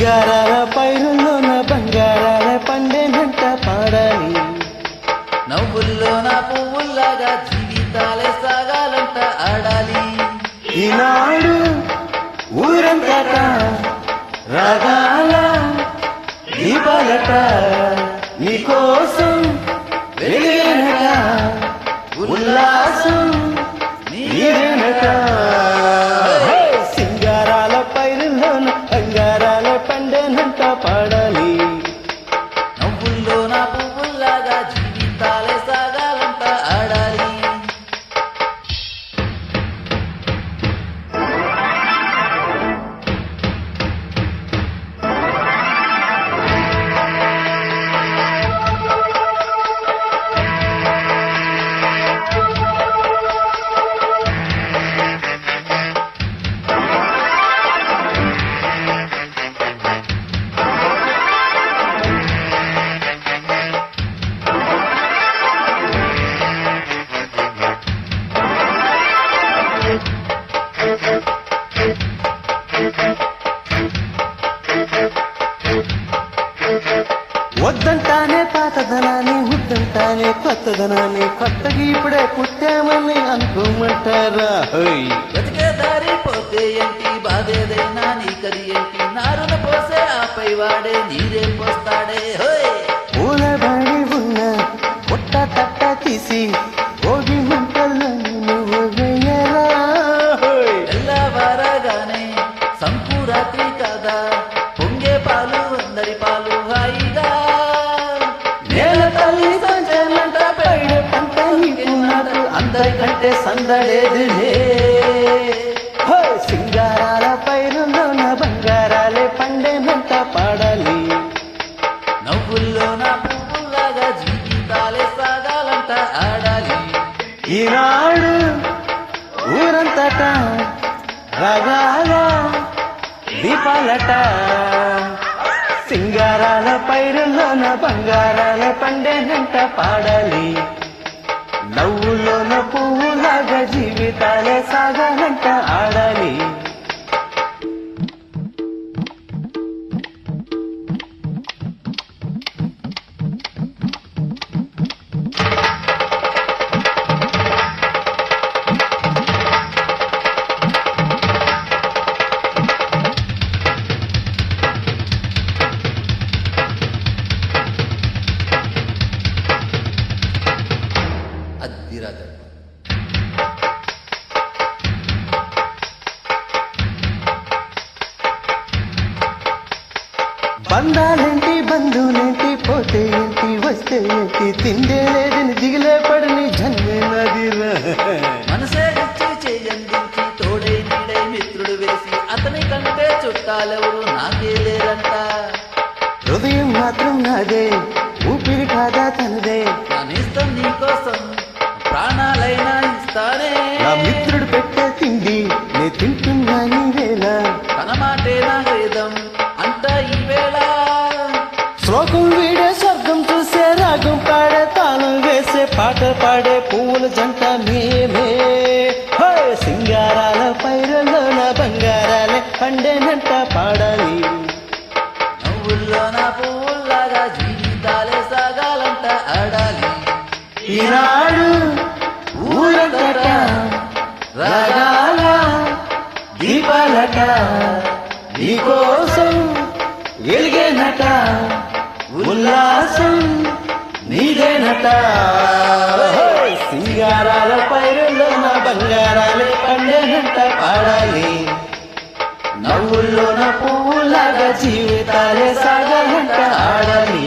సింగారాల పైరుల్లోన బంగారాల పండేనంట పాడాలి. నవ్వుల్లోన పువ్వుల్లాగా జీవితాలే సాగాలంట ఆడాలి. ఈనాడు ఊరంతట రాగాల దీపాలట నీకోసం వెలిగేనట ఉల్లాసం నీరేనట. సింగారాల పైరుల్లోన బంగారాల పండేనంట పాడాలి. నవ్వుల్లోన పువ్వుల్లాగా జీవితాలే సాగాలంట ఆడాలి. వద్దంటానే పాతదనాన్ని ముద్దంటానే కొత్తదనాన్ని కొత్తగా ఇప్పుడే పుట్టామని అనుకోమంటారా? బతికే దారి పోతే ఏంటి, బాధేదైనా నీకది ఏంటి, నారున పోసే ఆపై వాడే నీరే పోస్తాడే. హోయ్ పూలబడి ఉన్న పుట్ట తట్ట తీసి భోగి మంటల్లో నువ్వు వేయరా. తెల్లవారగానే సంకురాత్రి కదా, పొంగే పాలు అందరి పాలు హాయిగా. నేల తల్లి సంచనంట పైడ పంట నీకున్నాడు అందరికంటే సందడేదిలే. సింగారాల పైరులోన బంగారాలే పండేనంట పాడాలి. నవ్వుల్లోన పువ్వుల్లాగా జీవితాలే సాగాలంట ఆడాలి. ఈనాడు ఊరంతట రాగాల దీపాలట సింగారాల పైరులోన బంగారాల పండేనంట పాడాలి. నవ్వులోన పువ్వులాగా జీవితాలే సాగాలంట ఆడాలి. అద్దిరాజ బంధాలేంటి బంధువులేంటి పోతే ఏంటి వస్తే ఏంటి తిండే లేదని దిగిలే పడని జన్మే నదిరా. మనసే ఇచ్చి చెయ్యందించి తోడై నీడై మిత్రుడు వేసి అతని కంటే చుట్టాలెవరు నాకే లేరంట. హృదయం మాత్రం నాదే ఊపిరి కాదా తనదే. నా నేస్తం నీకోసం ప్రాణాలైనా ఇస్తానే. నా మిత్రుడు పెట్టే తిండి నే తింటున్నా నీ వేళ. తన మాటే నా వేదం అంట ఈ వేళ. శ్లోకం వీడే స్వర్గం చూసే రాగం పాడే తాళం వేసే పాట పాడే పువ్వుల జంట మేమే. సింగారాల పైరులోన బంగారాలే పండేనంట పాడాలి. నవ్వుల్లోన పువ్వుల్లాగా జీవితాలే సాగాలంట ఆడాలి. ఈనాడు ఊరంతట రాగాల దీపాలట నీకోసం వెలిగేనట ఉల్లాసం నీదేనట. సింగారాల పైరులోన బంగారాలే పండేనంట పాడాలి. నవ్వుల్లోన పువ్వులాగా జీవితాలే సాగాలంట ఆడాలి.